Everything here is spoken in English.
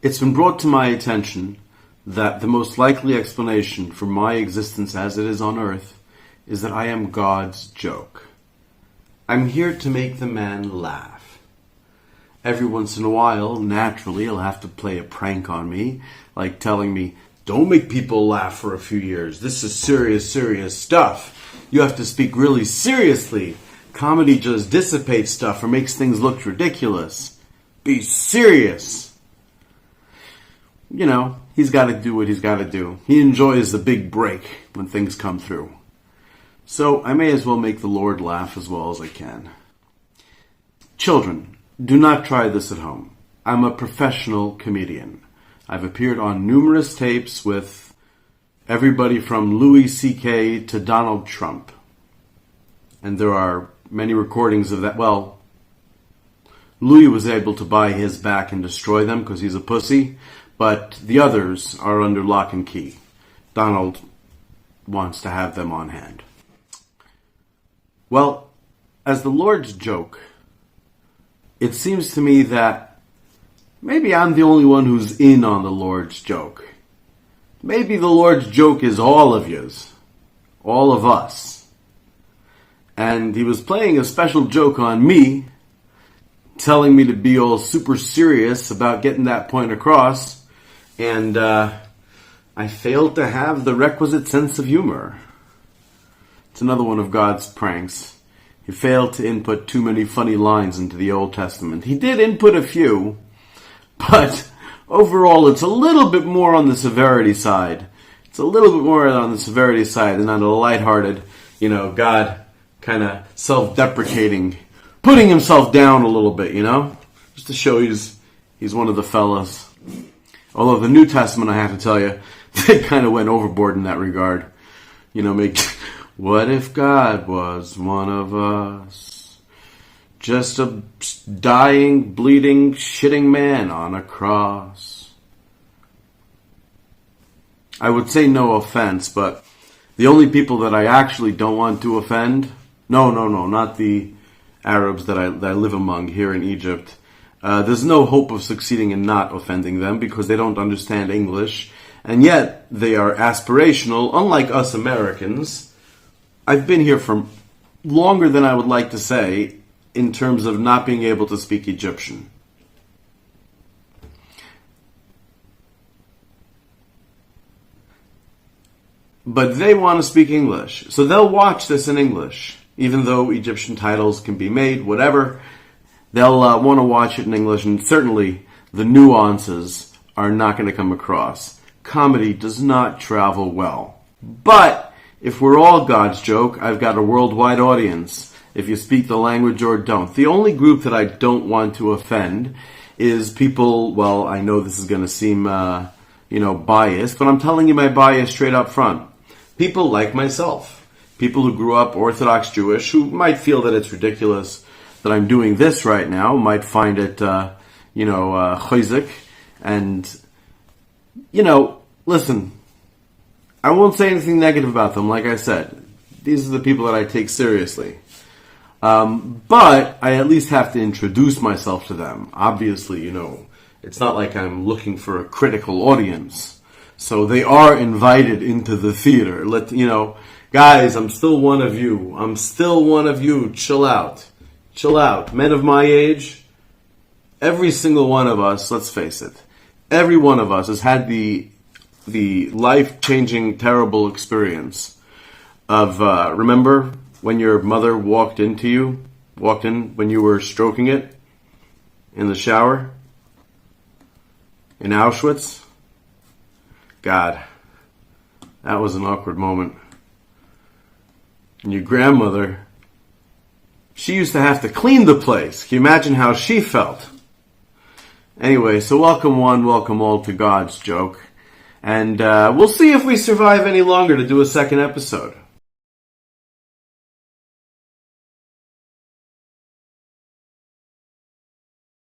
It's been brought to my attention that the most likely explanation for my existence as it is on earth is that I am God's joke. I'm here to make the man laugh. Every once in a while, naturally, he'll have to play a prank on me, like telling me, "Don't make people laugh for a few years. This is serious, serious stuff. You have to speak really seriously. Comedy just dissipates stuff or makes things look ridiculous. Be serious." You know, he's got to do what he's got to do. He enjoys the big break when things come through. So I may as well make the Lord laugh as well as I can. Children, do not try this at home. I'm a professional comedian. I've appeared on numerous tapes with everybody from Louis C.K. to Donald Trump. And there are many recordings of that. Well, Louis was able to buy his back and destroy them because he's a pussy. But the others are under lock and key. Donald wants to have them on hand. Well, as the Lord's joke, it seems to me that maybe I'm the only one who's in on the Lord's joke. Maybe the Lord's joke is all of yous. All of us. And he was playing a special joke on me, telling me to be all super serious about getting that point across. And I failed to have the requisite sense of humor. It's another one of God's pranks. He failed to input too many funny lines into the Old Testament. He did input a few, but overall it's a little bit more on the severity side. It's a little bit more on the severity side than on the lighthearted, God kind of self-deprecating, putting himself down a little bit, just to show he's one of the fellas. Although the New Testament, I have to tell you, they kind of went overboard in that regard. What if God was one of us? Just a dying, bleeding, shitting man on a cross. I would say no offense, but the only people that I actually don't want to offend, no, not the Arabs that I live among here in Egypt. There's no hope of succeeding in not offending them because they don't understand English, and yet they are aspirational, unlike us Americans. I've been here for longer than I would like to say in terms of not being able to speak Egyptian. But they want to speak English, so they'll watch this in English, even though Egyptian titles can be made, whatever. They'll want to watch it in English, and certainly the nuances are not going to come across. Comedy does not travel well. But if we're all God's joke, I've got a worldwide audience, if you speak the language or don't. The only group that I don't want to offend is people, well, I know this is going to seem, biased, but I'm telling you my bias straight up front. People like myself. People who grew up Orthodox Jewish, who might feel that it's ridiculous that I'm doing this right now, might find it, chayzik. And, listen, I won't say anything negative about them, like I said. These are the people that I take seriously. But I at least have to introduce myself to them. Obviously, it's not like I'm looking for a critical audience. So they are invited into the theater. Guys, I'm still one of you. I'm still one of you. Chill out. Chill out. Men of my age, every single one of us, let's face it, every one of us has had the life-changing, terrible experience of, remember when your mother walked in when you were stroking it in the shower in Auschwitz? God, that was an awkward moment. And your grandmother, she used to have to clean the place. Can you imagine how she felt? Anyway, so welcome one, welcome all to God's joke. And we'll see if we survive any longer to do a second episode.